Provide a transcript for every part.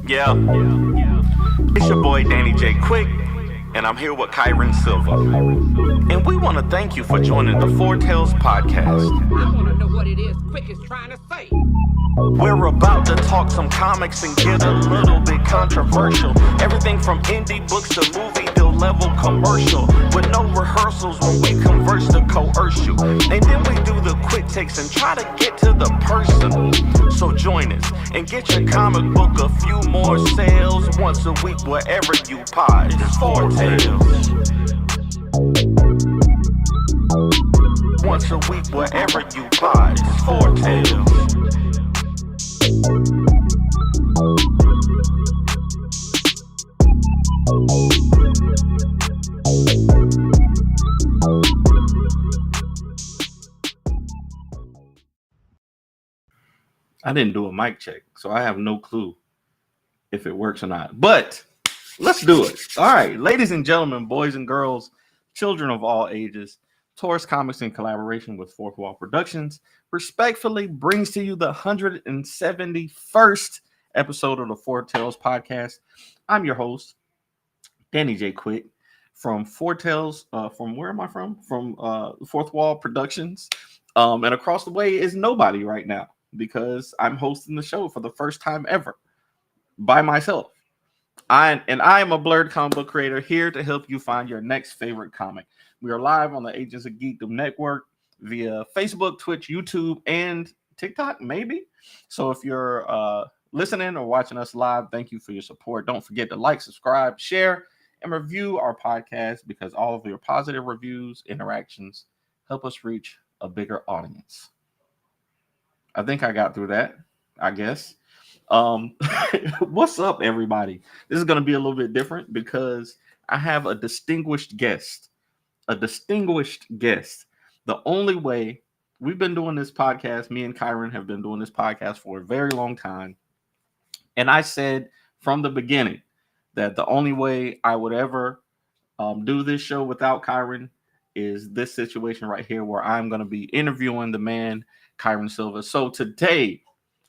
Yeah, it's your boy Danny J. Quick, and I'm here with Kyron Silva. And we want to thank you for joining the Foretales podcast. I want to know what it is Quick is trying to say. We're about to talk some comics and get a little bit controversial. Everything from indie books to movie deal level commercial. With no rehearsals when we converse to coerce you. And then we do the quick takes and try to get to the person. So join us and get your comic book a few more sales once a week wherever you pod. It's Foretales. Once a week wherever you pod. It's Foretales. I didn't do a mic check, so I have no clue if it works or not. But let's do it. All right, ladies and gentlemen, boys and girls, children of all ages, Taurus Comics in collaboration with Fourth Wall Productions respectfully brings to you the 171st episode of the Foretales podcast. I'm your host, Danny J. Quick from Foretales. From where am I from? From Fourth Wall Productions. And across the way is nobody right now because I'm hosting the show for the first time ever by myself. I am a blurred comic book creator here to help you find your next favorite comic. We are live on the Agents of Geekdom Network via Facebook, Twitch, YouTube, and TikTok, maybe. So if you're listening or watching us live, thank you for your support. Don't forget to like, subscribe, share, and review our podcast because all of your positive reviews, interactions help us reach a bigger audience. I think I got through that, I guess. What's up, everybody? This is going to be a little bit different because I have a distinguished guest. The only way we've been doing this podcast, me and Kyron have been doing this podcast for a very long time. And I said from the beginning that the only way I would ever do this show without Kyron is this situation right here where I'm going to be interviewing the man, Kyron Silva. So today,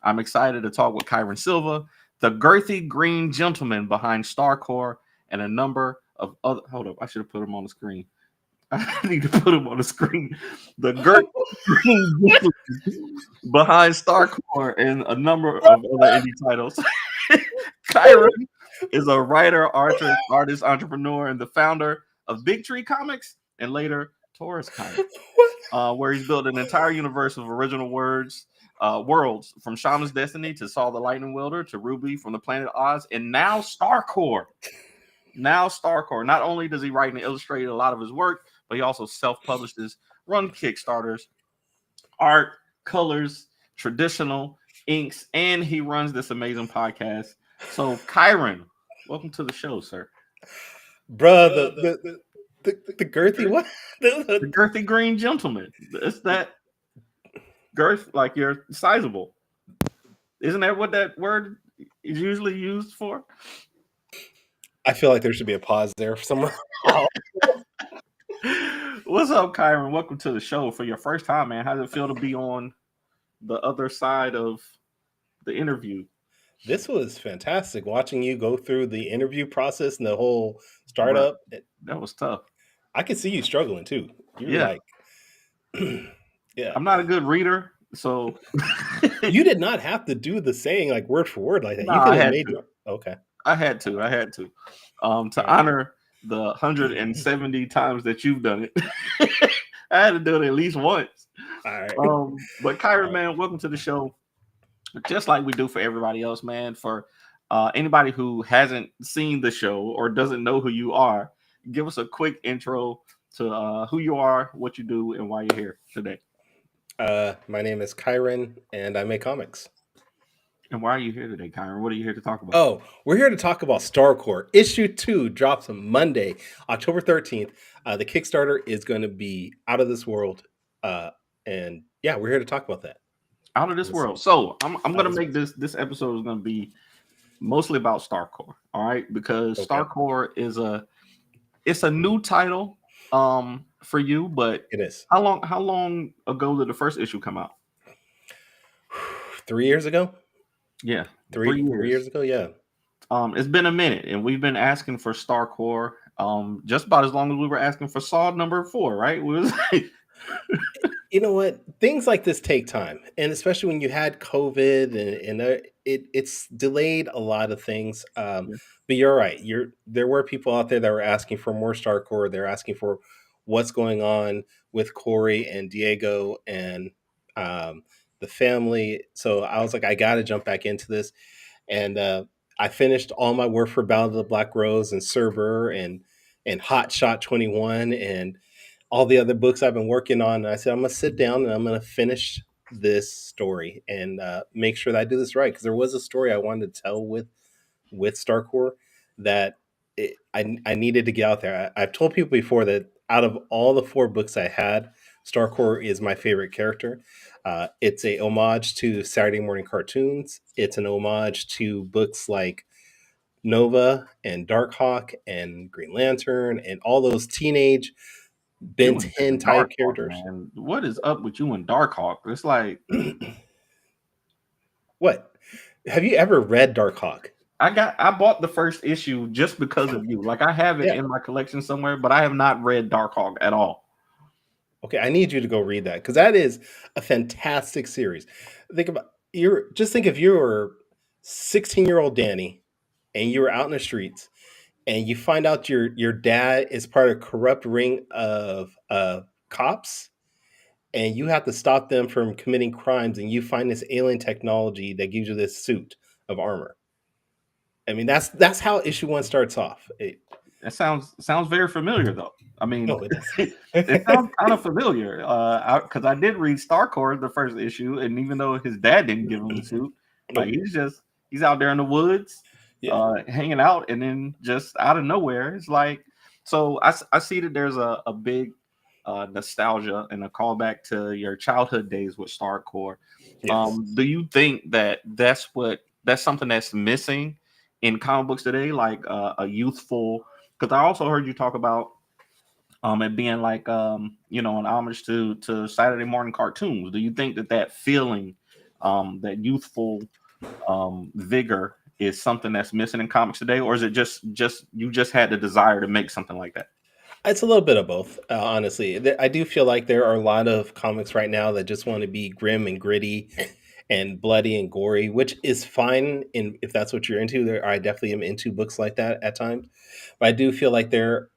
I'm excited to talk with Kyron Silva, the girthy green gentleman behind Starcore and a number of other... Hold up, I should have put him on the screen. I need to put him on the screen. The girthy green gentleman behind Starcore and a number of other indie titles. Kyron is a writer, artist, entrepreneur, and the founder of Big Tree Comics and later Taurus Comics, where he's built an entire universe of original worlds from Shaman's Destiny to Saw the Lightning Wielder to Ruby from the Planet Oz, and now Starcore. Not only does he write and illustrate a lot of his work, but he also self-publishes, run Kickstarters, art, colors, traditional inks, and he runs this amazing podcast. So, Kyron, welcome to the show, sir. Bruh, the girthy what? The girthy green gentleman. It's that girth, like you're sizable. Isn't that what that word is usually used for? I feel like there should be a pause there somewhere. What's up, Kyron? Welcome to the show for your first time, man. How does it feel to be on the other side of the interview? This was fantastic. Watching you go through the interview process and the whole startup. That was tough. I could see you struggling too. You're like, yeah. I'm not a good reader, so you did not have to do the saying like word for word like that. No, you could have made it. Okay. I had to. To honor the 170 times that you've done it. I had to do it at least once. All right. But Kyron, man, welcome to the show. Just like we do for everybody else, man. For anybody who hasn't seen the show or doesn't know who you are, give us a quick intro to who you are, what you do, and why you're here today. My name is Kyron, and I make comics. And why are you here today, Kyron? What are you here to talk about? Oh, we're here to talk about Starcore. Issue 2 drops on Monday, October 13th. The Kickstarter is going to be out of this world. And yeah, we're here to talk about that. Out of this world. So I'm going to make this episode is going to be mostly about Starcore. All right. Because Starcore is it's a new title for you, but it is. How long ago did the first issue come out? 3 years ago. Yeah, 3 years ago. Yeah. It's been a minute, and we've been asking for StarCore just about as long as we were asking for Saw number 4, right? We was You know what? Things like this take time, and especially when you had COVID, it's delayed a lot of things. But you're right. There were people out there that were asking for more StarCore. They're asking for what's going on with Corey and Diego and um, the family. So I was like, I got to jump back into this, and I finished all my work for Ballad of the Black Rose and Server and Hot Shot 21 and all the other books I've been working on. And I said, I'm going to sit down and I'm going to finish this story and make sure that I do this right. Because there was a story I wanted to tell with StarCore that I needed to get out there. I've told people before that out of all the 4 books I had, StarCore is my favorite character. It's a homage to Saturday morning cartoons. It's an homage to books like Nova and Darkhawk and Green Lantern and all those teenage Ben you and 10 type Darkhawk, characters. man. What is up with you and Darkhawk? It's like What? Have you ever read Darkhawk? I bought the first issue just because of you. Like I have it Yeah. in my collection somewhere, but I have not read Darkhawk at all. Okay, I need you to go read that because that is a fantastic series. Think if you were 16-year-old Danny and you were out in the streets and you find out your dad is part of a corrupt ring of cops and you have to stop them from committing crimes and you find this alien technology that gives you this suit of armor. I mean, that's how issue 1 starts off. That sounds very familiar though. I mean, No, it it sounds doesn't. kind of familiar. Because I did read StarCore the first issue, and even though his dad didn't give him the suit, like he's out there in the woods, Yeah. hanging out, and then just out of nowhere, it's like so. I see that there's a big nostalgia and a callback to your childhood days with StarCore. Yes. Do you think that that's something that's missing in comic books today, like a youthful? Because I also heard you talk about it being like an homage to Saturday morning cartoons. Do you think that feeling, that youthful vigor is something that's missing in comics today, or is it just you just had the desire to make something like that? It's a little bit of both, honestly. I do feel like there are a lot of comics right now that just want to be grim and gritty and bloody and gory, which is fine if that's what you're into. I definitely am into books like that at times. But I do feel like there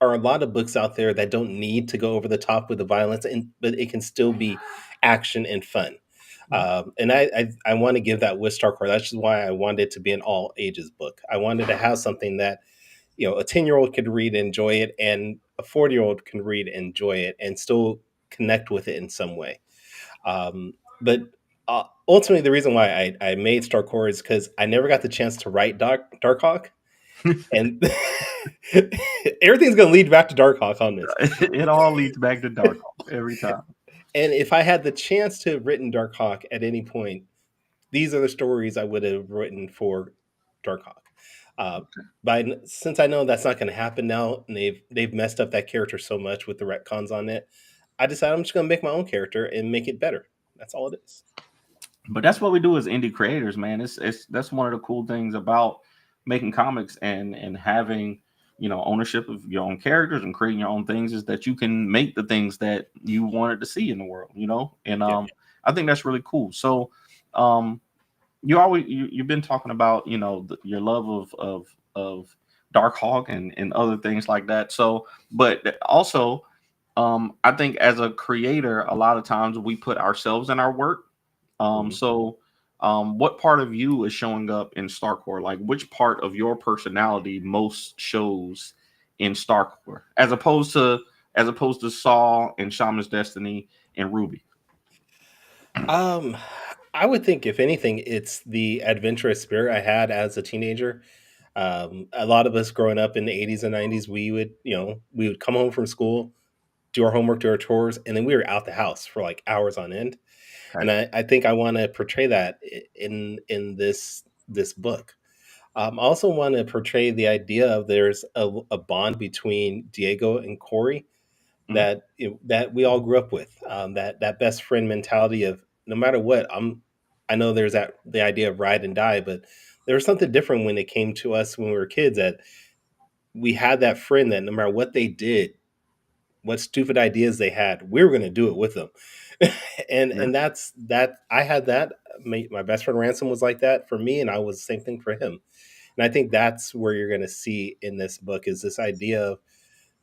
are a lot of books out there that don't need to go over the top with the violence, but it can still be action and fun. And I want to give that with StarCore. That's just why I wanted it to be an all ages book. I wanted to have something that a 10-year-old could read and enjoy it, and a 40-year-old can read and enjoy it, and still connect with it in some way. But ultimately, the reason why I made StarCore is because I never got the chance to write Darkhawk, and everything's going to lead back to Darkhawk on this. It all leads back to Darkhawk every time. And if I had the chance to have written Darkhawk at any point, these are the stories I would have written for Darkhawk. But since I know that's not going to happen now, and they've messed up that character so much with the retcons on it, I decided I'm just going to make my own character and make it better. That's all it is. But that's what we do as indie creators, man. It's that's one of the cool things about making comics and having ownership of your own characters and creating your own things is that you can make the things that you wanted to see in the world, and Yeah. I think that's really cool. So you've been talking about your love of Darkhawk and other things like that. So, but also, I think as a creator, a lot of times we put ourselves in our work. Mhm. So, what part of you is showing up in StarCore? Like, which part of your personality most shows in StarCore, as opposed to Saw and Shaman's Destiny and Ruby? Um, I would think if anything, it's the adventurous spirit I had as a teenager. A lot of us growing up in the 80s and 90s, we would come home from school, do our homework, do our chores, and then we were out the house for like hours on end. And Okay. I think I want to portray that in this book. I also want to portray the idea of there's a bond between Diego and Corey Mhm. that we all grew up with. That best friend mentality of no matter what, I know there's the idea of ride and die, but there was something different when it came to us when we were kids, that we had that friend that no matter what they did, what stupid ideas they had, we were going to do it with them. Yeah. And that's that. I had that. My best friend Ransom was like that for me, and I was the same thing for him. And I think that's where you're going to see in this book is this idea of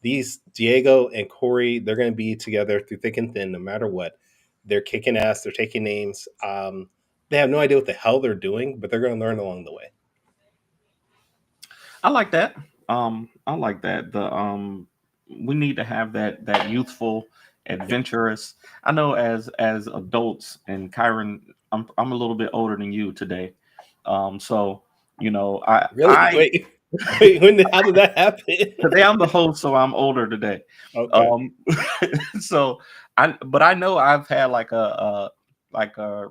these Diego and Corey. They're going to be together through thick and thin, no matter what. They're kicking ass. They're taking names. They have no idea what the hell they're doing, but they're going to learn along the way. I like that. I like that. The we need to have that youthful, adventurous. I know as adults, and Kyron, I'm a little bit older than you today. So you know, Really? Wait, wait. How did that happen? today I'm the host, so I'm older today. Okay. Um, so but I know I've had like a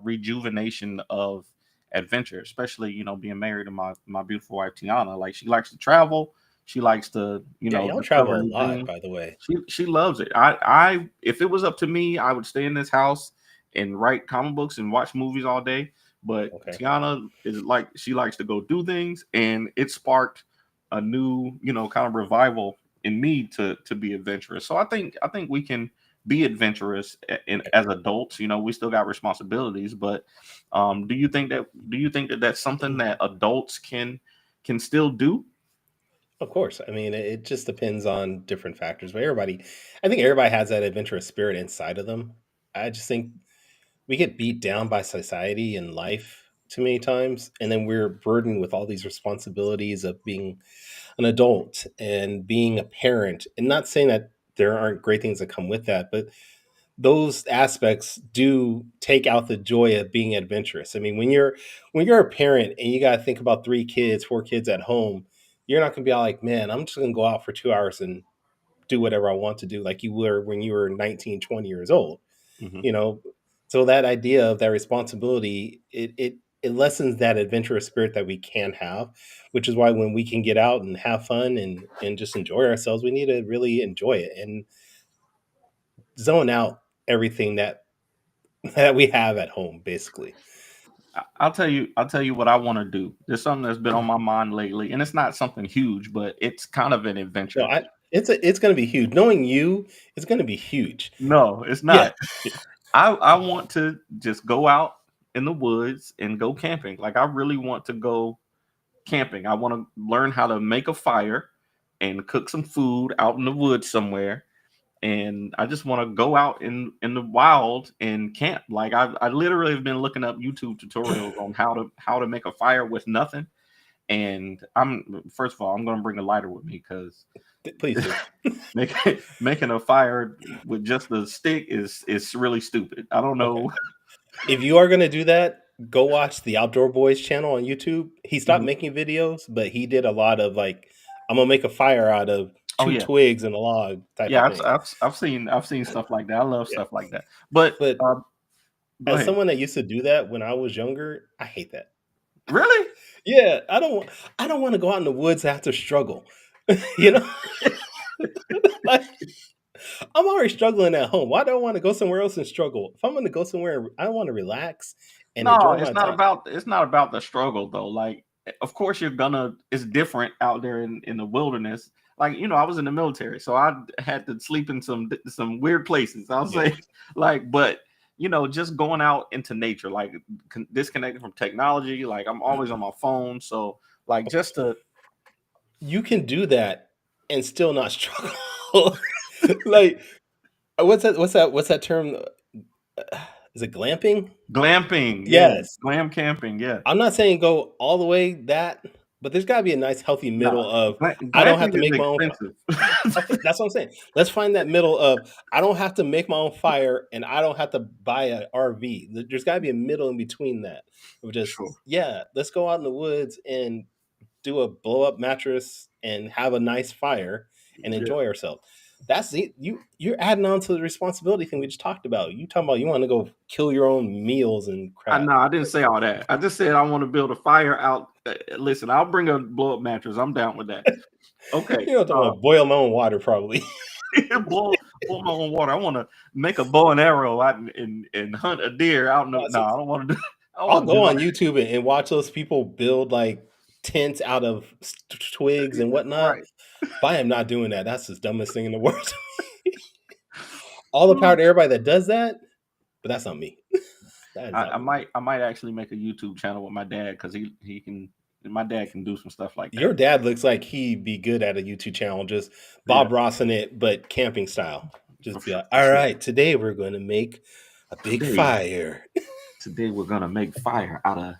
rejuvenation of adventure, especially being married to my beautiful wife Tiana. Like she likes to travel, she likes to Yeah, y'all discover travel a new lot, things. by the way. She loves it. I if it was up to me, I would stay in this house and write comic books and watch movies all day. But Okay. Tiana is like she likes to go do things, and it sparked a new kind of revival in me to be adventurous. So I think we can be adventurous as adults. We still got responsibilities, but do you think that that's something that adults can still do? Of course. I mean, it just depends on different factors, but I think everybody has that adventurous spirit inside of them. I just think we get beat down by society and life too many times, and then we're burdened with all these responsibilities of being an adult and being a parent. And not saying that there aren't great things that come with that, but those aspects do take out the joy of being adventurous. I mean, when you're a parent and you got to think about 3 kids, 4 kids at home, you're not going to be all like, man, I'm just going to go out for 2 hours and do whatever I want to do, like you were when you were 19, 20 years old. Hmm. You know, so that idea of that responsibility, it lessens that adventurous spirit that we can have, which is why when we can get out and have fun and just enjoy ourselves, we need to really enjoy it and zone out everything that we have at home, basically. I'll tell you what I want to do. There's something that's been on my mind lately, and it's not something huge, but it's kind of an No, adventure. it's going to be huge. Knowing you, it's going to be huge. No, it's Yeah. not. I want to just go out in the woods and go camping. Like I really want to go camping. I want to learn how to make a fire and cook some food out in the woods somewhere. And I just want to go out in the wild and camp. Like I literally have been looking up YouTube tutorials on how to make a fire with nothing. And I'm first of all, I'm gonna bring a lighter with me because Please do. making a fire with just the stick is really stupid. I don't Okay. know. If you are going to do that, go watch the Outdoor Boys channel on YouTube. He stopped Mhm. making videos, but he did a lot of like, I'm gonna make a fire out of Oh two yeah, twigs and a log type yeah. of I've, thing. I've I've seen stuff like that. I love Yeah. stuff like that. But But go as ahead. someone that used to do that when I was younger, I hate that. Really? Yeah, I don't want to go out in the woods and have to struggle. you know, like I'm already struggling at home. Why do I want to go somewhere else and struggle? If I'm going to go somewhere, I want to relax and No, enjoy it's my not time. about it's not about the struggle though. Like, of course you're gonna. It's different out there in the wilderness. Like, I was in the military, so I had to sleep in some weird places. I'll Yeah. say, like, but just going out into nature, like disconnected from technology. Like, I'm always on my phone, so like just to. You can do that and still not struggle. like what's that term? Is it glamping? Glamping, yeah, Yes. glam camping, yeah. I'm not saying go all the way that, but there's got to be a nice healthy Nah, middle of I don't have glamping to is make my own. expensive. Okay, that's what I'm saying. Let's find that middle of I don't have to make my own fire and I don't have to buy an RV. There's got to be a middle in between that. Of just Sure. yeah, let's go out in the woods and do a blow up mattress and have a nice fire and Yeah. enjoy ourselves. That's it. You're adding on to the responsibility thing we just talked about. You talking about you want to go kill your own meals and I crap. know I didn't say all that. I just said I want to build a fire out. Listen, I'll bring a blow up mattress. I'm down with that. Okay. You know, talking about boil my own water probably. boil my own water. I want to make a bow and arrow out and hunt a deer. I don't know. No, So I don't want to do. I'll Oh, go just on like YouTube and watch those people build like tents out of twigs and whatnot. right. But I am not doing that. That's the dumbest thing in the world. All the power to everybody that does that, but that's not me. That is not me. I might actually make a YouTube channel with my dad because he can. My dad can do some stuff like Your that. dad looks like he'd be good at a YouTube channel, just Yeah, Bob Ross in it, but camping style. for Just be sure. like, For all sure. right, today we're going to make a big Today, fire. today we're gonna make fire out of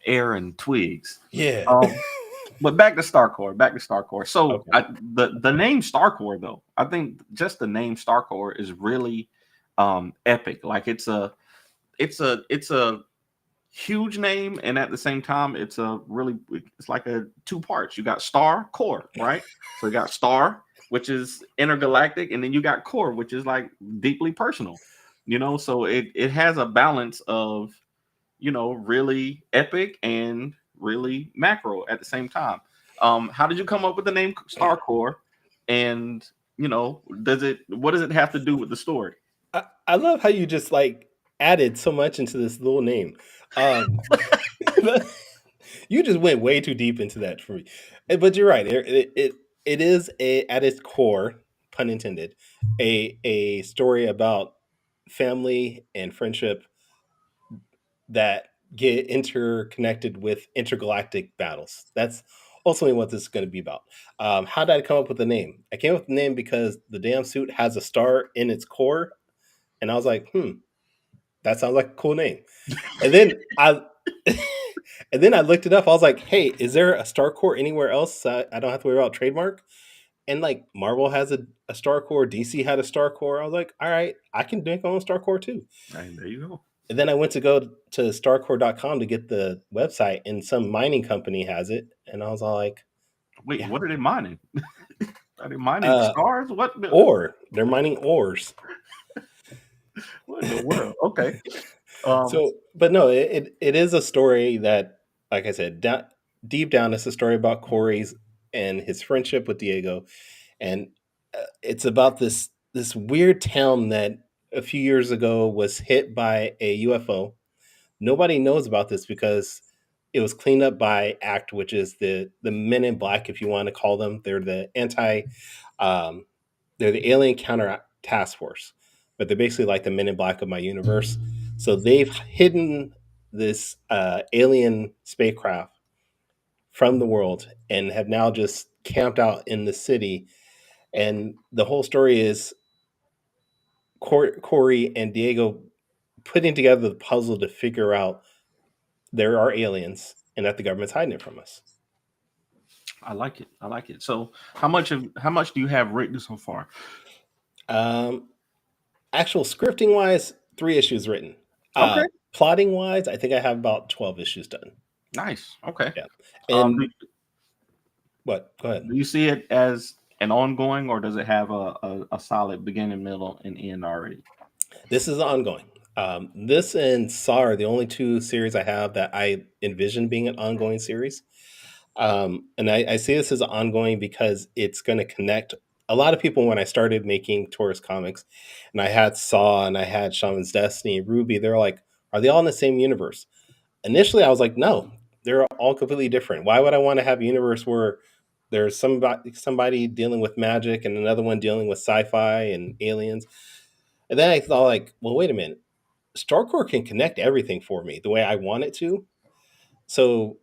air and twigs. Yeah. Um, but back to Starcore. Back to Starcore. So Okay. the name Starcore though, I think just the name Starcore is really epic. Like it's a huge name, and at the same time, it's like a two parts. You got Star Core, right? So you got Star, which is intergalactic, and then you got Core, which is like deeply personal. So it has a balance of really epic and really macro at the same time. How did you come up with the name Star Core? And what does it have to do with the story? I love how you just like added so much into this little name. Um, you just went way too deep into that for me. But you're right. It is at its core, pun intended, a story about family and friendship that get interconnected with intergalactic battles. That's ultimately what this is going to be about. How did I come up with the name? I came up with the name because the damn suit has a star in its core, and I was like, that sounds like a cool name. And then I and then I looked it up. I was like, hey, is there a Star Core anywhere else? So I don't have to worry about trademark. And like Marvel has a Star Core, DC had a Star Core. I was like, all right, I can make my own Star Core too. And there you go. And then I went to go to starcore.com to get the website, and some mining company has it. And I was all like, Wait, yeah. what are they mining? Are they mining stars? What? Ore. They're mining ores. What in the world? Okay. Um, But no, it is a story that, like I said, deep down, it's a story about Corey's and his friendship with Diego, and it's about this weird town that a few years ago was hit by a UFO. Nobody knows about this because it was cleaned up by ACT, which is the Men in Black, if you want to call them. They're the um, they're the Alien Counter Task Force, but they're basically like the Men in Black of my universe. So they've hidden this alien spacecraft from the world and have now just camped out in the city. And the whole story is Corey and Diego putting together the puzzle to figure out there are aliens and that the government's hiding it from us. I like it. I like it. So, how much do you have written so far? Actual scripting wise, 3 issues written. Okay. Plotting wise, I think I have about 12 issues done. Nice. Okay. Yeah. And Do, what? Go ahead. do you see it as an ongoing, or does it have a solid beginning, middle, and end already? This is ongoing. This and Saw are the only 2 series I have that I envision being an ongoing series. And I see this as ongoing because it's going to connect a lot of people. When I started making tourist comics, and I had Saw and I had Shaman's Destiny, Ruby, they're like, are they all in the same universe? Initially, I was like, no, they're all completely different. Why would I want to have a universe where there's somebody dealing with magic and another one dealing with sci-fi and aliens? And then I thought, like, well, wait a minute. Starcore can connect everything for me the way I want it to. So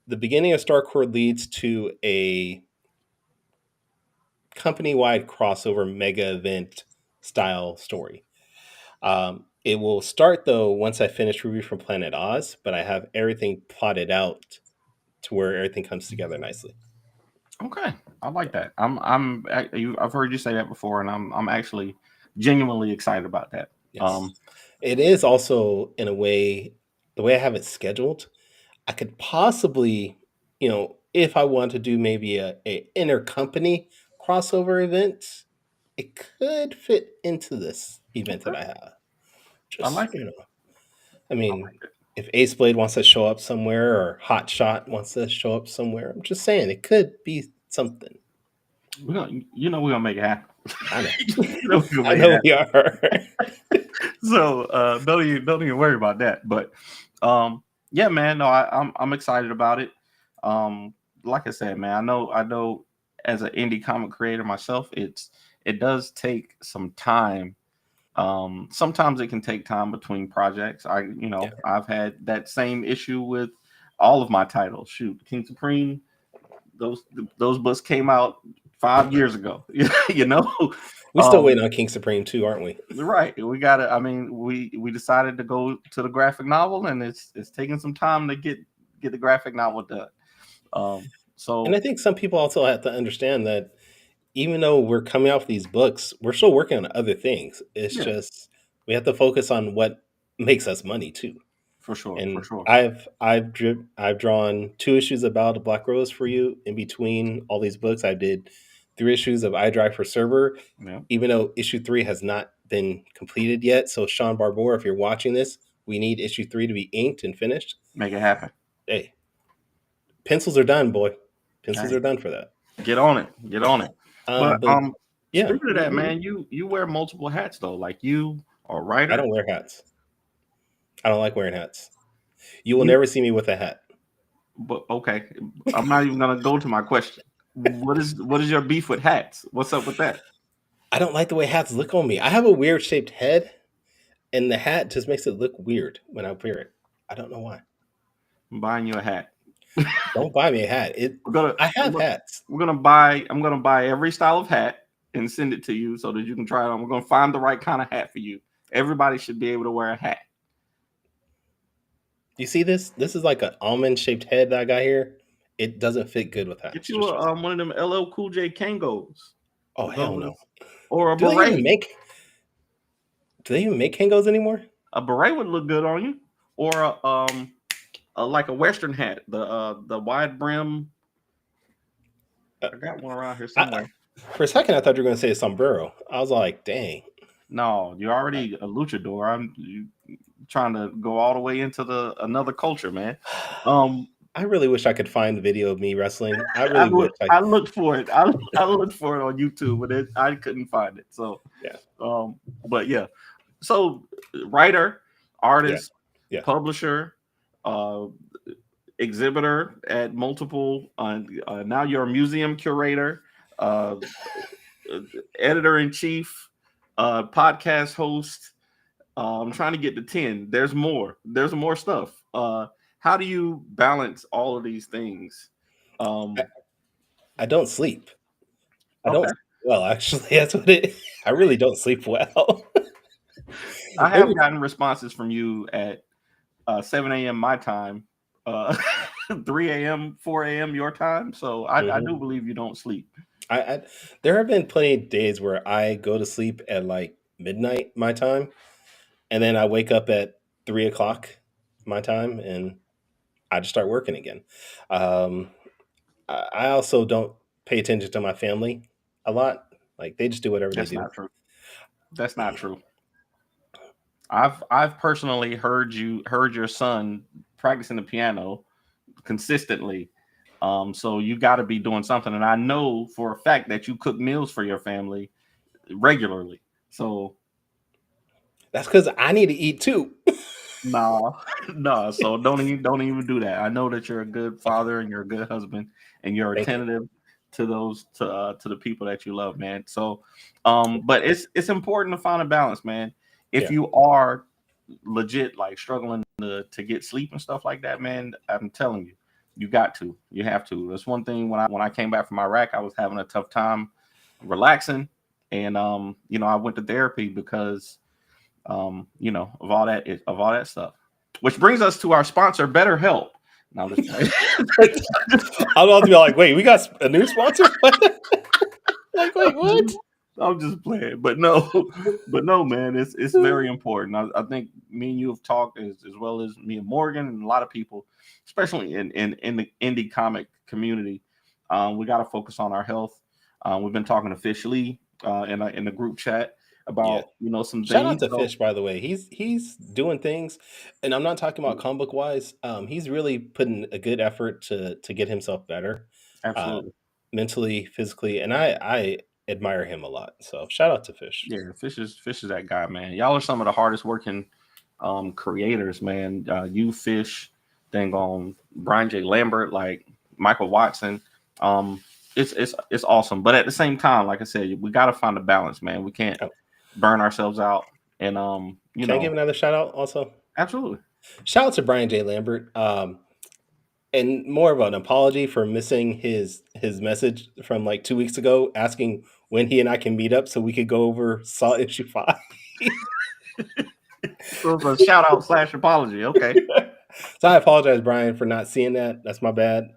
the beginning of Starcore leads to a company-wide crossover mega event style story. It will start though once I finish Ruby from Planet Oz, but I have everything plotted out to where everything comes together nicely. Okay, I like that. I've heard you say that before, and I'm actually genuinely excited about that. Yes. It is also, in a way, the way I have it scheduled, I could possibly, if I want to do maybe a intercompany crossover event, it could fit into this event that Okay. I have. I Just, like it. I I mean, like it. if Ace Blade wants to show up somewhere or Hot Shot wants to show up somewhere, I'm just saying it could be something. We're gonna make it happen. I know. We're gonna I make know it we are. happen. So don't even worry about that. But Yeah, man. No, I'm excited about it. Like I said, man, I know as an indie comic creator myself, it does take some time. Sometimes it can take time between projects. Yeah. I've had that same issue with all of my titles. Shoot, King Supreme, those those books came out 5 years ago. you know, We still um, waiting on King Supreme too, aren't we? right. We gotta. I mean, we decided to go to the graphic novel, and it's taking some time to get the graphic novel done. Um, And I so think some people also have to understand that even though we're coming out with these books, we're still working on other things. It's yeah, just we have to focus on what makes us money too. for sure, for And sure. I've drawn 2 issues of Ballad of Black Rose for you. In between all these books, I did 3 issues of I Drive for Server, Yeah, even though issue 3 has not been completed yet. So Sean Barbour, if you're watching this, we need issue 3 to be inked and finished. make it happen. Hey, pencils are done, boy. Pencils Hey, are done for that. get on it. Get on it. But But yeah, speaking of that, man, you wear multiple hats though. Like you are a I writer. don't wear hats. I don't like wearing hats. You will You never see me with a hat. but okay. I'm not even gonna go to my question. What is your beef with hats? What's up with that? I don't like the way hats look on me. I have a weird shaped head, and the hat just makes it look weird when I wear it. I don't know why. I'm buying you a hat. Don't buy me a hat. We're gonna I have we're hats. we're gonna buy. I'm gonna buy every style of hat and send it to you so that you can try it on. We're gonna find the right kind of hat for you. Everybody should be able to wear a hat. You see this? This is like an almond shaped head that I got here. It doesn't fit good with Get hats. you Just a, one of them LL Cool J Kangos, oh hell no. those, or a Do they even beret. make? Do they even make Kangos anymore? A beret would look good on you, or like a Western hat, the wide brim. Uh, I got one around here I, somewhere. for a second, I thought you were going to say a sombrero. I was like, dang. No, you're I, already a luchador. Trying to go all the way into the another culture, man. Um, I really wish I could find the video of me wrestling. I I really wish look, I looked for it. I looked for it on YouTube, but I couldn't find it. So, yeah, but yeah. So, writer, yeah, artist, yeah. publisher, uh, exhibitor at multiple. Now you're a museum curator, uh, editor in chief, podcast host. I'm trying to get to 10. There's more. There's more stuff. How do you balance all of these things? I, Um, I don't sleep. I don't. okay. Well, actually, that's what it. I really don't sleep well. I have Maybe gotten responses from you at 7 a.m. my time, uh, 3 a.m., 4 a.m. your time. So I mhm. do believe you don't sleep. I there have been plenty of days where I go to sleep at like midnight my time, and then I wake up at 3 o'clock my time, and I just start working again. Um, I also don't pay attention to my family a lot. Like they just do whatever they That's do. not true. That's not true. I've personally heard your son practicing the piano consistently. So you got to be doing something, and I know for a fact that you cook meals for your family regularly. So That's because I need to eat too. no, no. So don't even do that. I know that you're a good father and you're a good husband and you're Thank you. attentive to those to the people that you love, man. So, but it's important to find a balance, man. If Yeah. you are legit like struggling to get sleep and stuff like that, man, I'm telling you, you have to. That's one thing when I came back from Iraq, I was having a tough time relaxing, and I went to therapy because of all that stuff. Which brings us to our sponsor, BetterHelp. Now, I'm just playing. I'm about to be like, wait, we got a new sponsor? Like, wait, what? I'm just playing, but no, man, it's very important. I think me and you have talked as well as me and Morgan and a lot of people, especially in the indie comic community. We got to focus on our health. We've been talking to Fish Lee in the group chat Yeah. about some Shout out things. to So Fish, by the way. He's doing things, and I'm not talking about comic book wise. He's really putting a good effort to get himself better, uh, absolutely, mentally, physically, and I admire him a lot. So shout out to Fish. yeah, Fish is that guy, man. Y'all are some of the hardest working creators, man. You Fish, dang on Brian J. Lambert, like Michael Watson. Um, it's awesome, but at the same time, like I said, we got to find a balance, man. We can't Oh, burn ourselves out, and can I give another shout out also? absolutely. Shout out to Brian J. Lambert. And more of an apology for missing his message from like 2 weeks ago, asking when he and I can meet up so we could go over Saw issue 5. So it's a shout out slash apology. Okay. So I apologize, Brian, for not seeing that. That's my bad.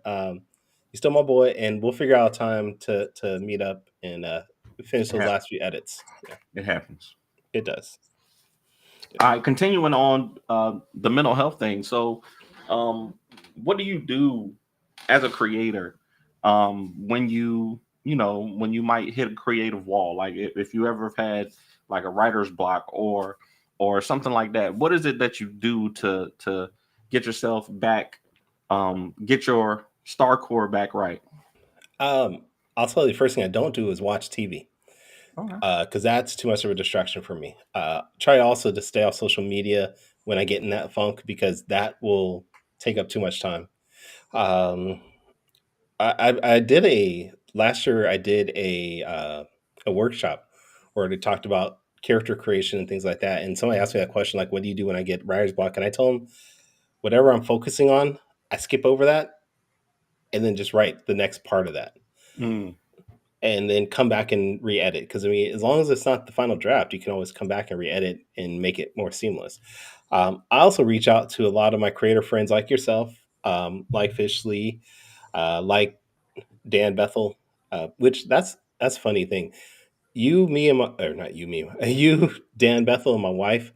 He's still my boy, and we'll figure out time to meet up and finish It those happens. last few edits. Yeah, It happens. it does. All right, continuing on the mental health thing. So, what do you do as a creator when when you might hit a creative wall? Like if you ever have had like a writer's block or something like that. What is it that you do to get yourself back, get your star core back right? I'll tell you, the first thing I don't do is watch TV. Okay. Because that's too much of a distraction for me. Try also to stay off social media when I get in that funk because that will take up too much time. Um, I did a last year. I did a workshop where they talked about character creation and things like that. And somebody asked me that question, like, "What do you do when I get writer's block?" And I told them, whatever I'm focusing on, I skip over that and then just write the next part of that Mm, and then come back and re-edit. Because I mean, as long as it's not the final draft, you can always come back and re-edit and make it more seamless. I also reach out to a lot of my creator friends like yourself, like Fish Lee, like Dan Bethel, which that's a funny thing. You, me, and my or not you, me, you, Dan Bethel, and my wife,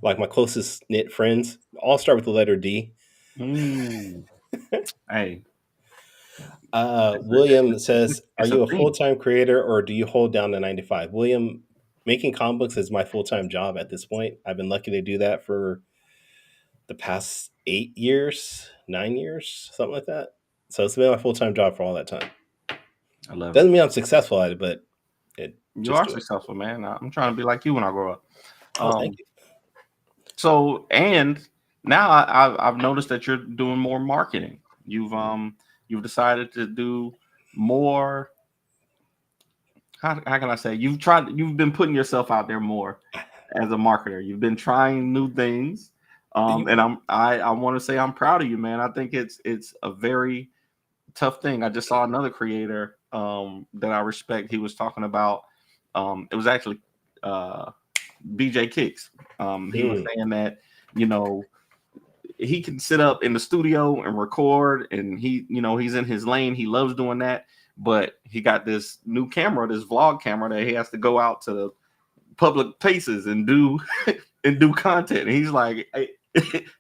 like my closest knit friends, all start with the letter D. mm. Hey, William says, "Are it's a you a full thing. time creator or do you hold down the 9 to 5?" William, making comic books is my full time job at this point. I've been lucky to do that for the past 8 years, 9 years, something like that. So it's been my full time job for all that time. I love it. Doesn't mean I'm successful at it, but it You just are do it. successful, man. I'm trying to be like you when I grow up. Oh, thank Um, you. so and now I've noticed that you're doing more marketing. You've decided to do more. How can I say? You've been putting yourself out there more as a marketer. You've been trying new things. You, And I want to say I'm proud of you, man. I think it's a very tough thing. I just saw another creator that I respect. He was talking about it was actually BJ Kicks. He was mm, saying that you know he can sit up in the studio and record, and he's in his lane. He loves doing that, but he got this new camera, this vlog camera that he has to go out to the public places and do and do content. And he's like,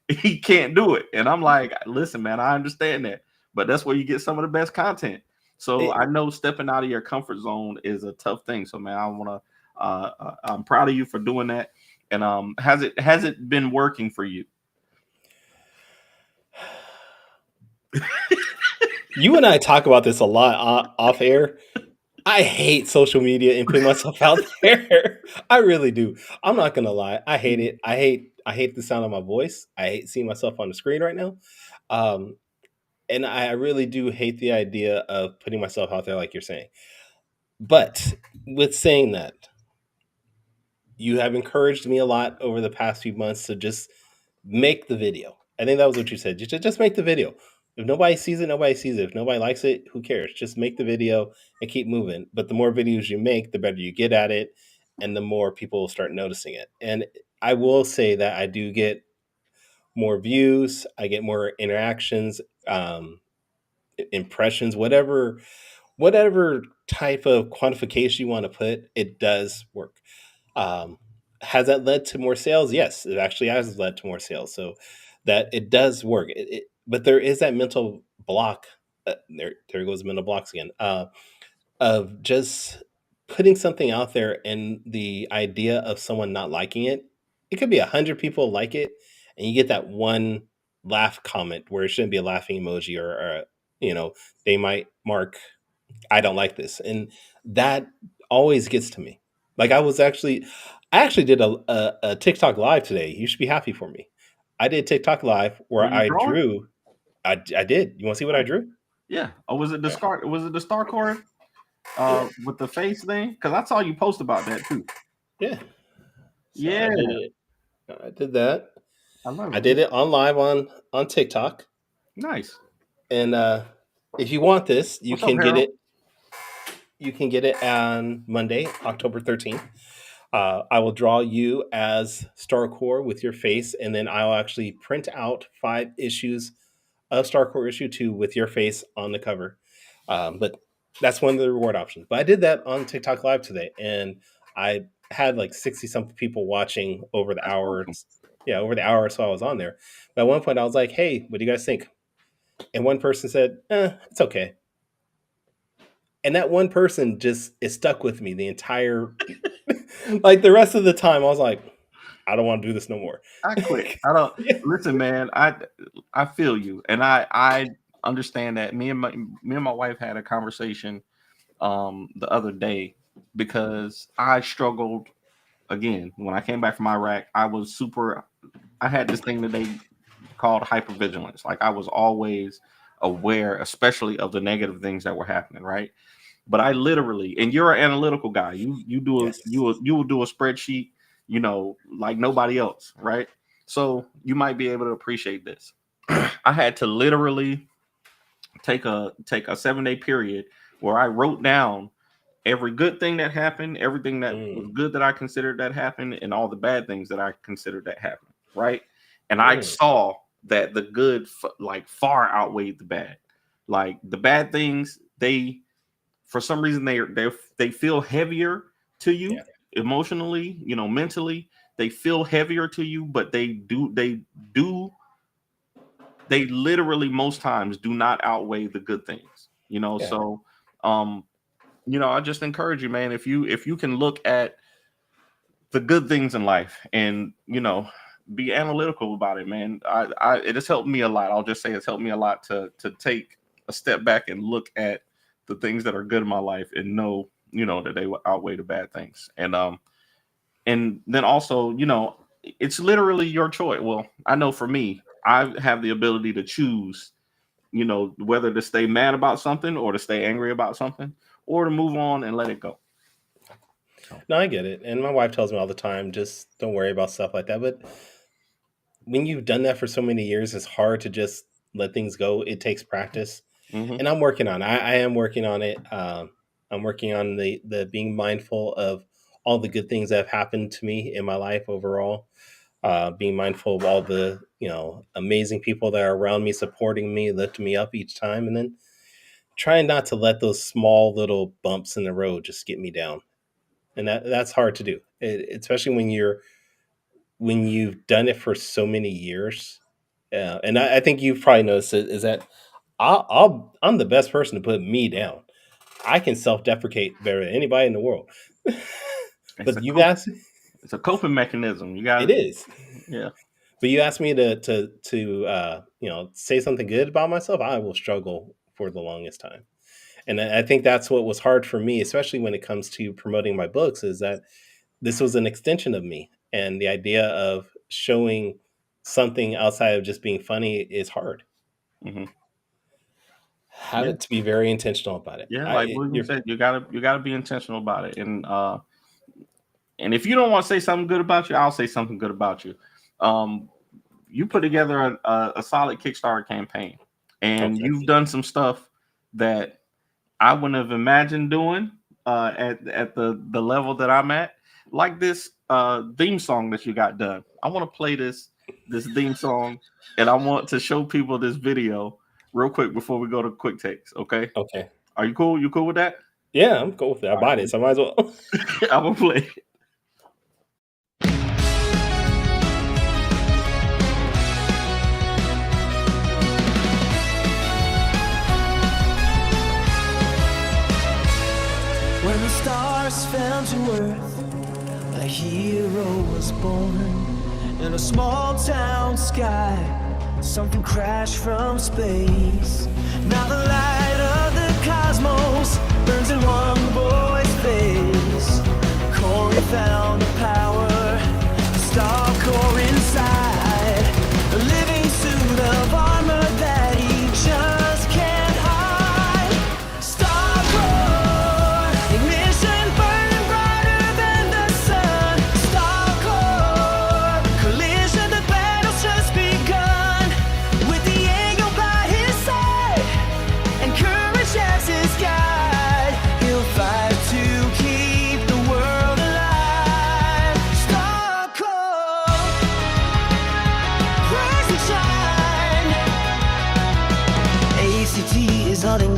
he can't do it. And I'm like, listen, man, I understand that, but that's where you get some of the best content. So it, I know stepping out of your comfort zone is a tough thing. So man, I'm proud of you for doing that. And has it been working for you? you and I talk about this a lot off air. I hate social media and putting myself out there. I really do. I'm not gonna lie. I hate it. I hate the sound of my voice. I hate seeing myself on the screen right now. Um, and I really do hate the idea of putting myself out there like you're saying. But with saying that, you have encouraged me a lot over the past few months to just make the video. I think that was what you said. Just make the video. If nobody sees it, nobody sees it. If nobody likes it, who cares? Just make the video and keep moving. But the more videos you make, the better you get at it, and the more people will start noticing it. And I will say that I do get more views, I get more interactions, impressions, whatever type of quantification you want to put, it does work. Um, has that led to more sales? Yes, it actually has led to more sales. So that it does work. But there is that mental block. There goes mental blocks again. Of just putting something out there and the idea of someone not liking it. It could be 100 people like it, and you get that one laugh comment where it shouldn't be a laughing emoji, or you know they might mark I don't like this. And that always gets to me. Like I was actually I actually did a TikTok live today. You should be happy for me. I did TikTok live Were where you I drawing? drew. I did. You want to see what I drew? Yeah. Oh, was it the Yeah. scar? Was it the star core Yeah. with the face thing? Because I saw you post about that too. Yeah. So Yeah, I did it. I did that. I love I it. did it on live on TikTok. Nice. And if you want this, you What's up, can get Harold? it. You can get it on Monday, October 13th. I will draw you as StarCore with your face, and then I'll actually print out 5 issues of StarCore issue 2 with your face on the cover. But that's one of the reward options. But I did that on TikTok Live today, and I had like 60 something people watching over the That's hour. awesome. Yeah, over the hour or so I was on there. But at one point I was like, hey, what do you guys think? And one person said, it's okay. And that one person just is stuck with me the entire like the rest of the time. I was like, I don't want to do this no more. I quit. I don't Yeah. listen, man. I feel you, and I understand that. Me and my wife had a conversation the other day because I struggled again when I came back from Iraq. I had this thing that they called hypervigilance. Like I was always aware, especially of the negative things that were happening, right? But I literally, and you're an analytical guy. Yes. You will do a spreadsheet, like nobody else, right? So you might be able to appreciate this. I had to literally take a 7-day period where I wrote down every good thing that happened, everything that was good that I considered that happened, and all the bad things that I considered that happened, right? And I saw that the good like far outweighed the bad. Like the bad things, they for some reason they feel heavier to you Yeah. emotionally, mentally. They feel heavier to you, but they literally most times do not outweigh the good things. Yeah. So I just encourage you, man, if you can look at the good things in life and be analytical about it, man. It has helped me a lot. I'll just say it's helped me a lot to take a step back and look at the things that are good in my life and know that they will outweigh the bad things. And then also, it's literally your choice. Well, I know for me, I have the ability to choose, whether to stay mad about something or to stay angry about something or to move on and let it go. No, I get it. And my wife tells me all the time, just don't worry about stuff like that. But when you've done that for so many years, it's hard to just let things go. It takes practice. Mm-hmm. And I'm working on it. I am working on it. I'm working on the being mindful of all the good things that have happened to me in my life overall. Being mindful of all the amazing people that are around me, supporting me, lifting me up each time, and then trying not to let those small little bumps in the road just get me down. And that's hard to do, especially when you've done it for so many years. And I think you've probably noticed it, is that I'm the best person to put me down. I can self-deprecate better than anybody in the world. But you asked, it's a coping mechanism. You got it is. Yeah. But you asked me to say something good about myself, I will struggle for the longest time. And I think that's what was hard for me, especially when it comes to promoting my books, is that this was an extension of me. And the idea of showing something outside of just being funny is hard. Mm-hmm. Have it to be very intentional about it. Yeah, like William said, you gotta be intentional about it. And if you don't want to say something good about you, I'll say something good about you. You put together a solid Kickstarter campaign, and you've done some stuff that I wouldn't have imagined doing at the level that I'm at. Like this theme song that you got done. I want to play this theme song, and I want to show people this video real quick before we go to quick takes. Okay. Okay. Are you cool? You cool with that? Yeah, I'm cool with it. I bought it, so I might as well. I'm gonna play. When the stars fell to earth, a hero was born. In a small town sky, something crashed from space. Now the light of the cosmos burns in one boy's face. Corey found the power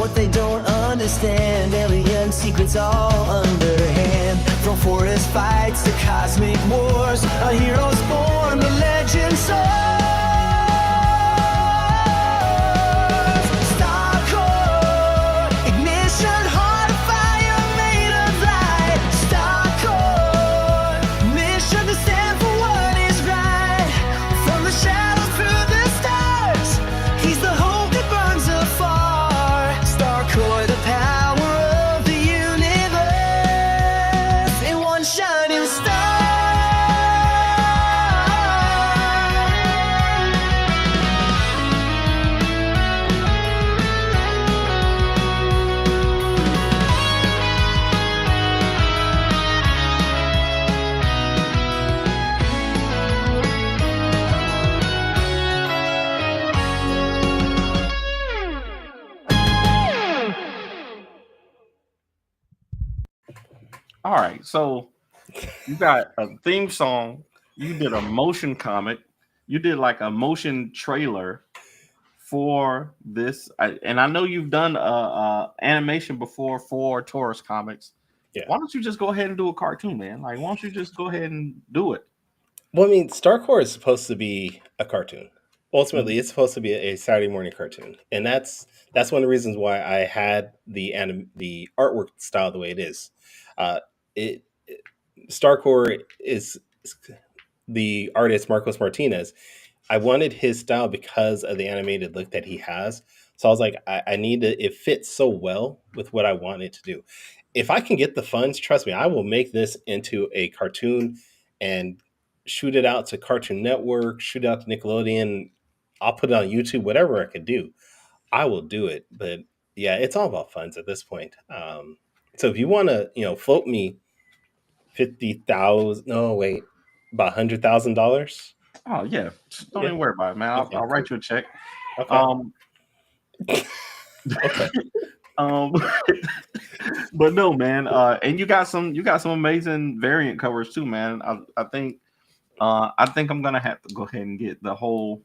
what they don't understand. Alien secrets all underhand. From forest fights to cosmic wars, a hero's born, the legend soars. Starcore, ignition, heart of fire made of light. Starcore, mission to stand for what is right. From the shadows through the stars, he's the hope that burns afar. Starcore, the power of the universe in one shining star. All right, so you got a theme song, you did a motion comic, you did like a motion trailer for this, and I know you've done animation before for Taurus Comics. Yeah. Why don't you just go ahead and do a cartoon, man? Like, why don't you just go ahead and do it? Well, I mean, Starcore is supposed to be a cartoon. Ultimately, it's supposed to be a Saturday morning cartoon, and that's one of the reasons why I had the artwork style the way it is. Starcore is the artist Marcos Martinez. I wanted his style because of the animated look that he has. So I was like, I need to. It fits so well with what I wanted to do. If I can get the funds, trust me, I will make this into a cartoon and shoot it out to Cartoon Network, shoot it out to Nickelodeon. I'll put it on YouTube, whatever I could do, I will do it. But yeah, it's all about funds at this point. So if you want to, float me $50,000, no, wait, about $100,000. Oh yeah, just don't even worry about it, man. Okay, I'll write you a check. Okay. Okay. But no, man. And you got some amazing variant covers too, man. I think I'm gonna have to go ahead and get the whole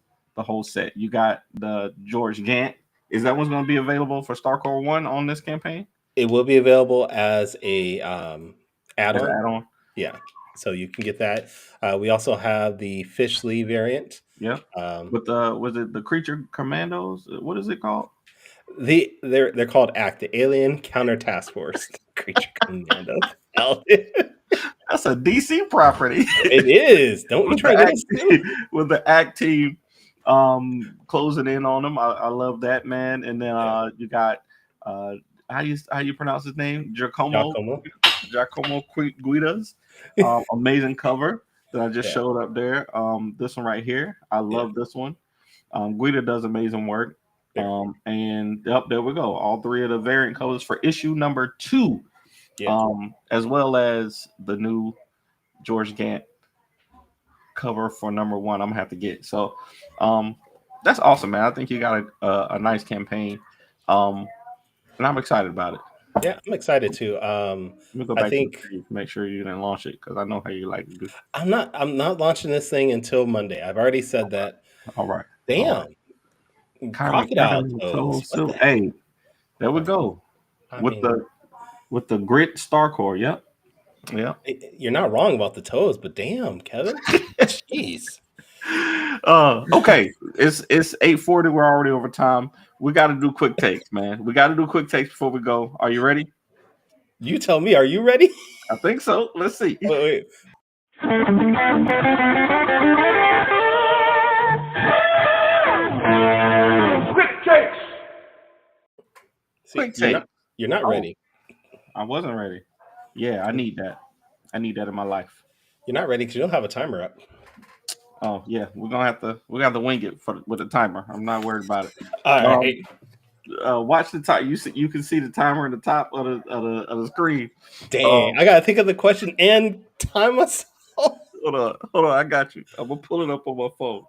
set. You got the George Gant. Is that one's gonna be available for Starcore 1 on this campaign? It will be available as a add-on. Add-on. Yeah, so you can get that. We also have the Fish Lee variant. Yeah. With was it the Creature Commandos? What is it called? They're called ACT, the Alien Counter Task Force. Creature Commandos. That's a DC property. It is. Don't you try this with the ACT team closing in on them. I love that, man. And then you got how you pronounce his name? Giacomo Guidas. Amazing cover that I just showed up there. This one right here. I love this one. Guida does amazing work. And there we go. All three of the variant covers for issue number 2. As well as the new George Gant cover for number 1. I'm gonna have to get. So that's awesome, man. I think you got a nice campaign. And I'm excited about it. Yeah, I'm excited too. Let me go back to make sure you didn't launch it, because I know how you like to do. I'm not launching this thing until Monday. I've already said that. All right. Damn. All right. Crocodile toes. Hey, there we go. With the grit Starcore. Yep. You're not wrong about the toes, but damn, Kevin. Jeez. Okay. It's 8:40. We're already over time. We got to do quick takes, man. We got to do quick takes before we go. Are you ready? You tell me. Are you ready? I think so. Let's see. Wait. Quick take. You're not ready. I wasn't ready. Yeah, I need that. I need that in my life. You're not ready because you don't have a timer up. Oh yeah, we got to wing it with the timer. I'm not worried about it. All right. Watch the time. You can see the timer in the top of the screen. Dang, I gotta think of the question and time myself. Hold on, I got you. I'm gonna pull it up on my phone.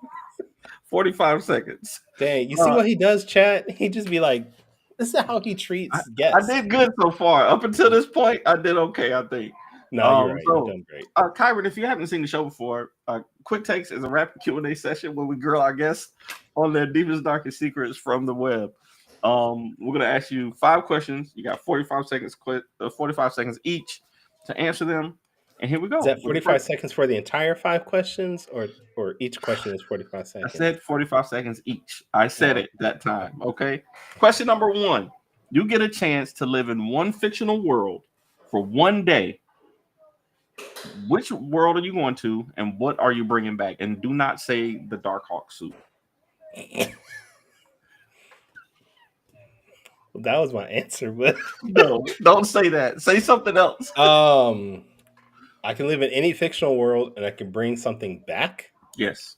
45 seconds. Dang, you see what he does, chat? He just be like, this is how he treats guests. I did good so far. Up until this point, I did okay, I think. No, you're right. You've done great. Kyron, if you haven't seen the show before, Quick Takes is a rapid Q&A session where we grill our guests on their deepest, darkest secrets from the web. We're gonna ask you 5 questions. You got 45 seconds. 45 seconds each to answer them. And here we go. Is that 45 seconds for the entire 5 questions, or each question is 45 I seconds? said 45 seconds each. I said it that time. Okay. Question number 1. You get a chance to live in one fictional world for one day. Which world are you going to, and what are you bringing back? And do not say the Darkhawk suit. Well, that was my answer, but No, don't say that. Say something else. I can live in any fictional world and I can bring something back. Yes,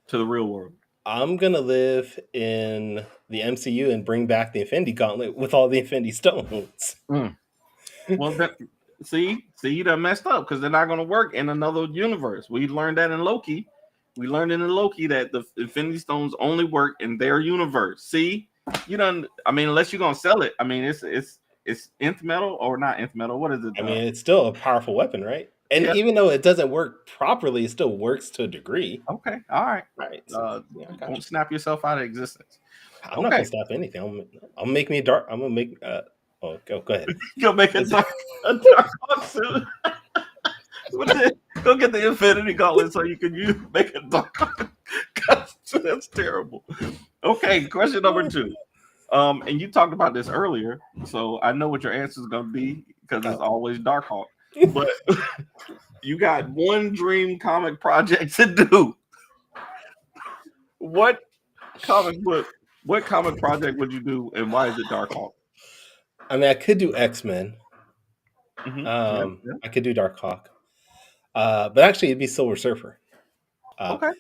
to the real world. I'm gonna live in the MCU and bring back the Infinity Gauntlet with all the Infinity Stones. Well, see, you done messed up because they're not going to work in another universe. We learned that in Loki. We learned in Loki that the Infinity Stones only work in their universe. See, you done. I mean, unless you're gonna sell it. I mean, it's nth metal or not nth metal. What is it? I mean, it's still a powerful weapon, right? And even though it doesn't work properly, it still works to a degree. Okay, all right. Right. So, Don't snap yourself out of existence. I'm not gonna stop anything. I'm make me a dark. I'm gonna make. Go ahead. Go make a dark suit. Go get the Infinity Gauntlet so you can make a dark. That's terrible. Okay, question number 2. And you talked about this earlier, so I know what your answer is going to be because it's always Darkhawk. But you got one dream comic project to do. What comic project would you do, and why is it Darkhawk? I mean, I could do X-Men. Mm-hmm. I could do Darkhawk. But actually, it'd be Silver Surfer. Okay.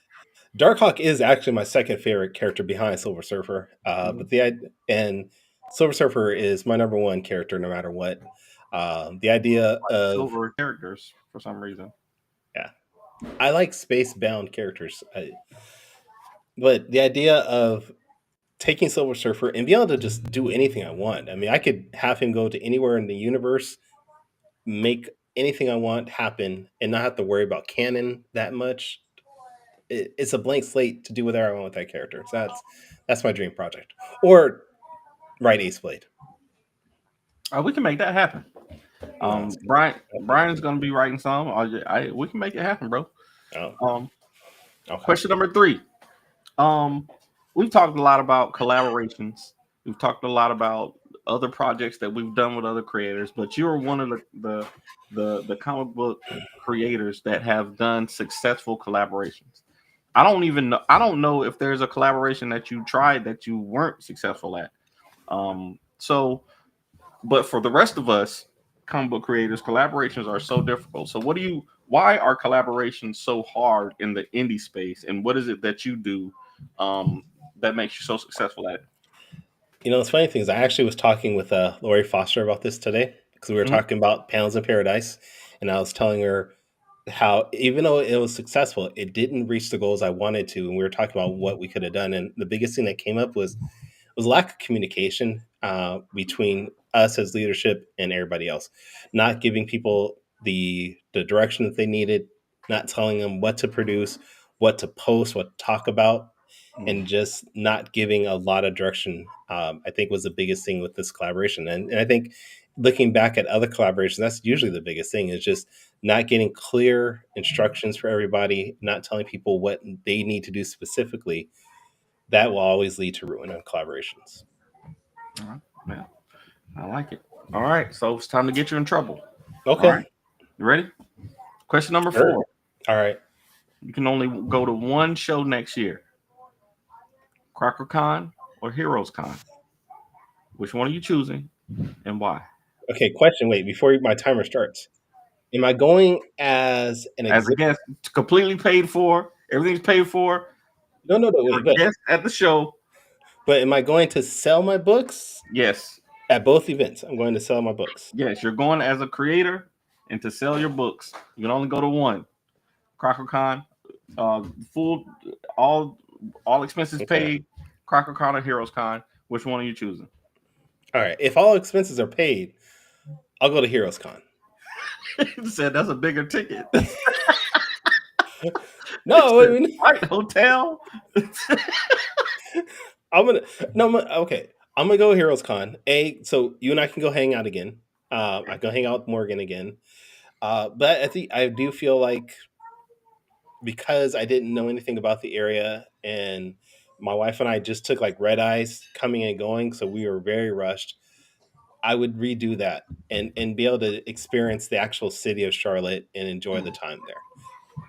Darkhawk is actually my second favorite character behind Silver Surfer. But Silver Surfer is my number 1 character, no matter what. The idea of silver characters for some reason. Yeah, I like space-bound characters. But the idea of taking Silver Surfer and being able to just do anything I want. I mean, I could have him go to anywhere in the universe, make anything I want happen, and not have to worry about canon that much. It's a blank slate to do whatever I want with that character. So that's my dream project. Or write Ace Blade. We can make that happen. Brian's going to be writing some. We can make it happen, bro. Okay. Question number 3. We've talked a lot about collaborations. We've talked a lot about other projects that we've done with other creators, but you're one of the comic book creators that have done successful collaborations. I don't know if there's a collaboration that you tried that you weren't successful at. But for the rest of us comic book creators, collaborations are so difficult. So why are collaborations so hard in the indie space, and what is it that you do that makes you so successful at it? The funny thing is I actually was talking with Lori Foster about this today, because we were talking about Panels in Paradise, and I was telling her how even though it was successful, it didn't reach the goals I wanted to, and we were talking about what we could have done. And the biggest thing that came up was lack of communication between us as leadership and everybody else, not giving people the direction that they needed, not telling them what to produce, what to post, what to talk about, and just not giving a lot of direction. I think was the biggest thing with this collaboration. And I think looking back at other collaborations, that's usually the biggest thing, is just not getting clear instructions for everybody, not telling people what they need to do specifically. That will always lead to ruin on collaborations. All right. Yeah, I like it. All right. So it's time to get you in trouble. Okay. All right. You ready? Question number 4. All right. You can only go to one show next year. CrockerCon or HeroesCon? Which one are you choosing and why? Okay, question. Wait, before my timer starts. Am I going as a guest, completely paid for? Everything's paid for? No. Guest at the show. But am I going to sell my books? Yes. At both events, I'm going to sell my books. Yes, you're going as a creator and to sell your books. You can only go to one. CrockerCon, full, all expenses paid. CrockerCon or HeroesCon. Which one are you choosing? All right. If all expenses are paid, I'll go to HeroesCon. You said that's a bigger ticket. No, I mean, right, hotel. okay. I'm gonna go Heroes Con. So you and I can go hang out again. I go hang out with Morgan again. But I think I do feel like because I didn't know anything about the area and my wife and I just took like red eyes coming and going, so we were very rushed. I would redo that and be able to experience the actual city of Charlotte and enjoy the time there.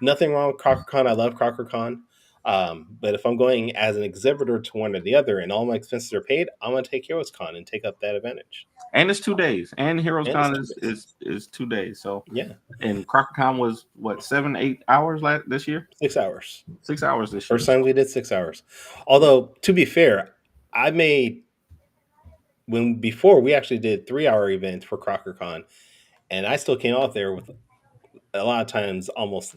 Nothing wrong with CrockerCon. I love CrockerCon. But if I'm going as an exhibitor to one or the other and all my expenses are paid, I'm going to take HeroesCon and take up that advantage. And it's 2 days. And Heroes And Con it's 2 days. is 2 days. So Yeah, and CrockerCon was what 7-8 hours this year? 6 hours. 6 hours this year. First time we did 6 hours. Although, to be fair, I made before we actually did 3-hour events for CrockerCon, and I still came out there with a lot of times almost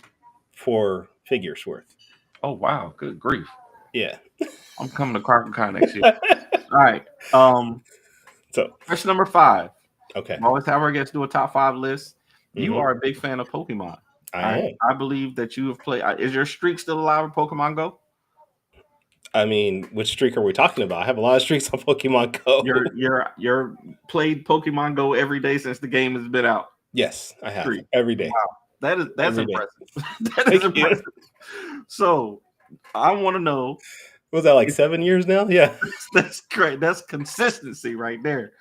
4 figures worth. Oh wow, good grief. Yeah. I'm coming to CrockerCon next year. All right. So Question number 5. okay. Always have our guests do a top 5 list. You Mhm. are a big fan of Pokemon. I am. I believe that you have played. Is your streak still alive in Pokemon Go? I mean, which streak are we talking about? I have a lot of streaks on Pokemon Go. You're played Pokemon Go every day since the game has been out. Yes, I have Streak. every day. That's Every day. impressive. That is Thank you. impressive. So I want to know. Was that like 7 years now? Yeah. That's great. That's consistency right there.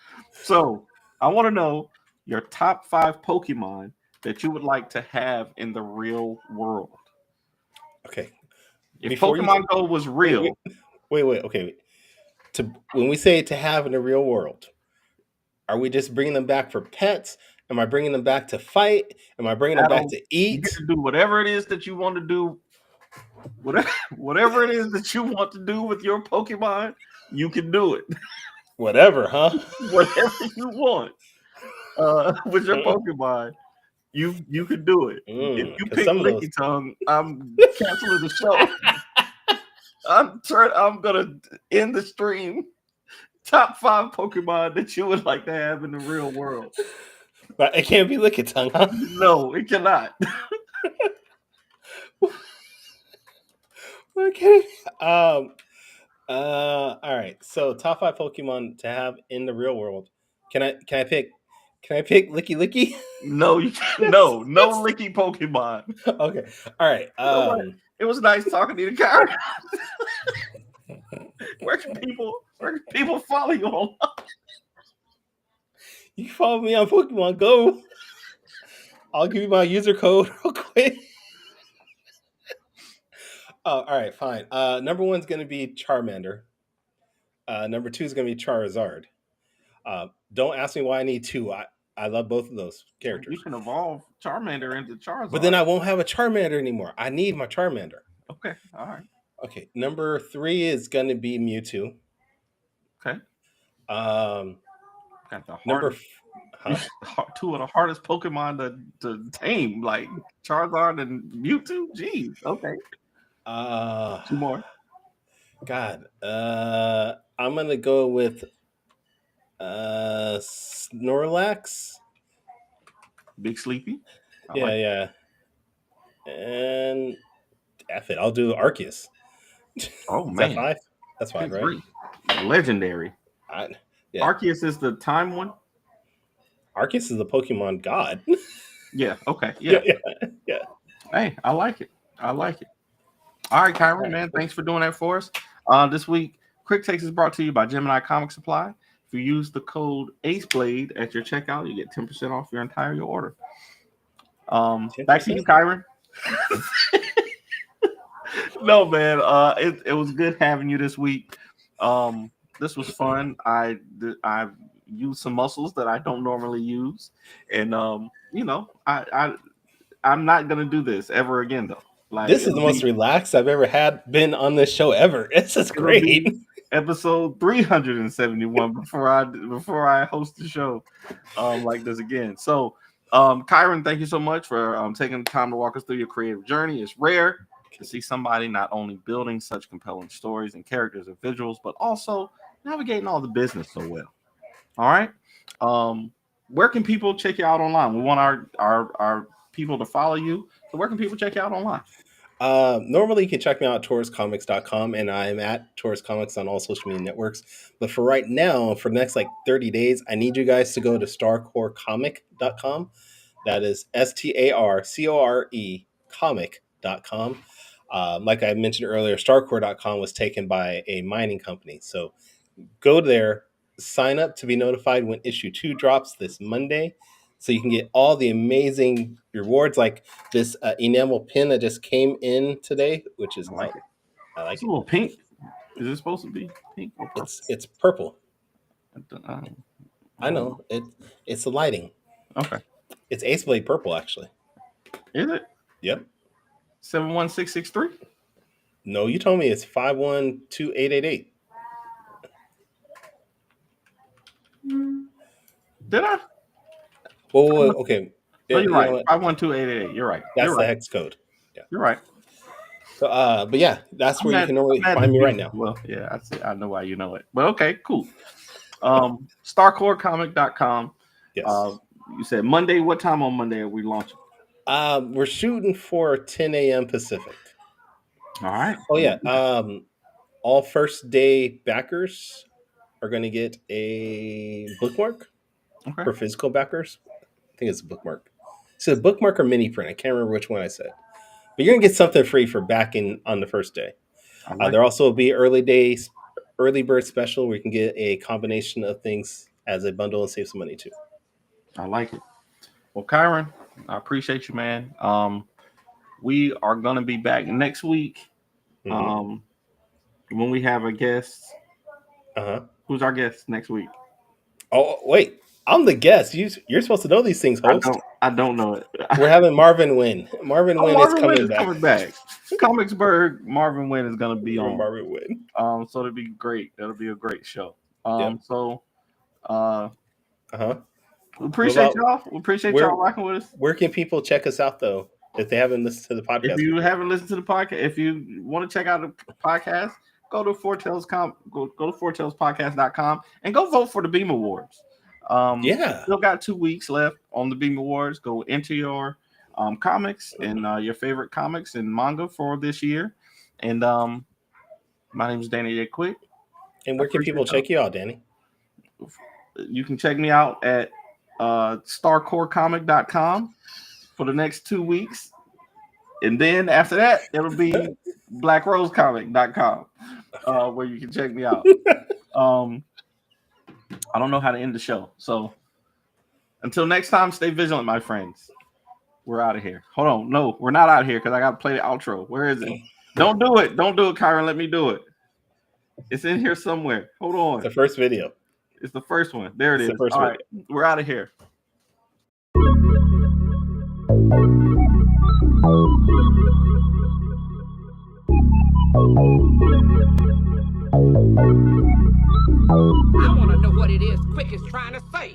So I want to know your top 5 Pokemon that you would like to have in the real world. Okay. If Before Pokemon Go was real, Wait. Okay. When we say to have in the real world, are we just bringing them back for pets? Am I bringing them back to fight? Am I bringing them back to you eat? get to do whatever it is that you want to do. Whatever it is that you want to do with your Pokemon, you can do it. Whatever, huh? Whatever you want with your Pokemon, you can do it. If you 'cause pick some of those- Licky Tongue, I'm canceling the show. I'm gonna end the stream. Top 5 Pokemon that you would like to have in the real world. But it can't be Lickitung, huh? No, it cannot. Okay. All right. So top 5 Pokemon to have in the real world. Can I pick Licky Licky? No, you can't. No Licky Pokemon. Okay. All right. know what? It was nice talking to you, Kyrie. Where can people follow you on? You can follow me on Pokemon Go. I'll give you my user code real quick. Oh, all right, fine. Number 1's going to be Charmander. Number 2 is going to be Charizard. Don't ask me why I need 2. I love both of those characters. You can evolve Charmander into Charizard. But then I won't have a Charmander anymore. I need my Charmander. Okay, all right. Okay, number 3 is going to be Mewtwo. Okay. Got the Number hardest, two of the hardest Pokemon to tame, like Charizard and Mewtwo. Jeez. Okay. 2 more. God. I'm gonna go with Snorlax. Big Sleepy. Yeah. And F it. I'll do Arceus. Oh Is man. that 5? That's 5, Good right? grief. Legendary. Yeah. Arceus is the time one. Arceus is the Pokemon god. Yeah. Okay. Yeah. Yeah. Hey, I like it. All right, Kyron, man. Thanks for doing that for us. This week, Quick Takes is brought to you by Gemini Comic Supply. If you use the code AceBlade at your checkout, you get 10% off your entire order. Back to you, Kyron. No, man. It was good having you this week. This was fun. I used some muscles that I don't normally use, and I'm not gonna do this ever again, though. Like, this is the most relaxed I've ever been on this show ever. This is great. Episode 371 before I host the show like this again. So, Kyron, thank you so much for taking the time to walk us through your creative journey. It's rare to see somebody not only building such compelling stories and characters and visuals, but also navigating all the business so well. All right. Where can people check you out online? We want our people to follow you. So where can people check you out online? Normally, you can check me out at TaurusComics.com, and I'm at Taurus Comics on all social media networks. But for right now, for the next like 30 days, I need you guys to go to StarCoreComic.com. That is StarCore comic.com. Like I mentioned earlier, StarCore.com was taken by a mining company. So go there, sign up to be notified when issue 2 drops this Monday, so you can get all the amazing rewards like this enamel pin that just came in today, which is I like it. I like It's it. a little pink. Is it supposed to be pink or purple? It's purple. Um, I know it's the lighting. Okay. It's Ace Blade purple, actually. Is it Yep. 71663? No, you told me it's 512-888. Did I? Well, okay. Oh, you're You know right. what? 512888. You're right. That's You're the right. hex code. You're right. So, but yeah, that's where you can normally I'm at find me the right beat. now. Well, yeah, I see. I know why you know it. But okay, cool. StarCoreComic.com. Yes. You said Monday. What time on Monday are we launching? We're shooting for 10 a.m. Pacific. All right. Oh yeah. All first day backers are going to get a bookmark Okay. for physical backers. I think it's a bookmark. It's a bookmark or mini print. I can't remember which one I said. But you're going to get something free for backing on the first day. I like There also will be early bird special where you can get a combination of things as a bundle and save some money too. I like it. Well, Kyron, I appreciate you, man. We are gonna be back next week. Mhm. When we have a guest. Uh-huh. Who's our guest next week? Oh wait, I'm the guest. You're supposed to know these things, host. I don't know it. We're having Marvin Wynn. Marvin Wynn is coming back. Comicsburg, Marvin Wynn is gonna be on. Marvin Wynn. So it'll be great. That'll be a great show. Yep. So we appreciate y'all. We appreciate y'all rocking with us. Where can people check us out though if they haven't listened to the podcast? If you haven't listened to the podcast, if you want to check out the podcast, go to foretalespodcast.com and go vote for the Beam Awards. Still got 2 weeks left on the Beam Awards. Go enter your comics and your favorite comics and manga for this year. And my name is Danny A. Quick. And where can people check you out, Danny? You can check me out at starcorecomic.com for the next 2 weeks. And then after that, it'll be blackrosecomic.com where you can check me out. I don't know how to end the show. So until next time, stay vigilant, my friends. We're out of here. Hold on. No, we're not out of here because I got to play the outro. Where is it? Don't do it. Don't do it, Kyron. Let me do it. It's in here somewhere. Hold on. The first video. It's the first one. There it is. The first All video. right. We're out of here. I want to know what it is Quick is trying to say.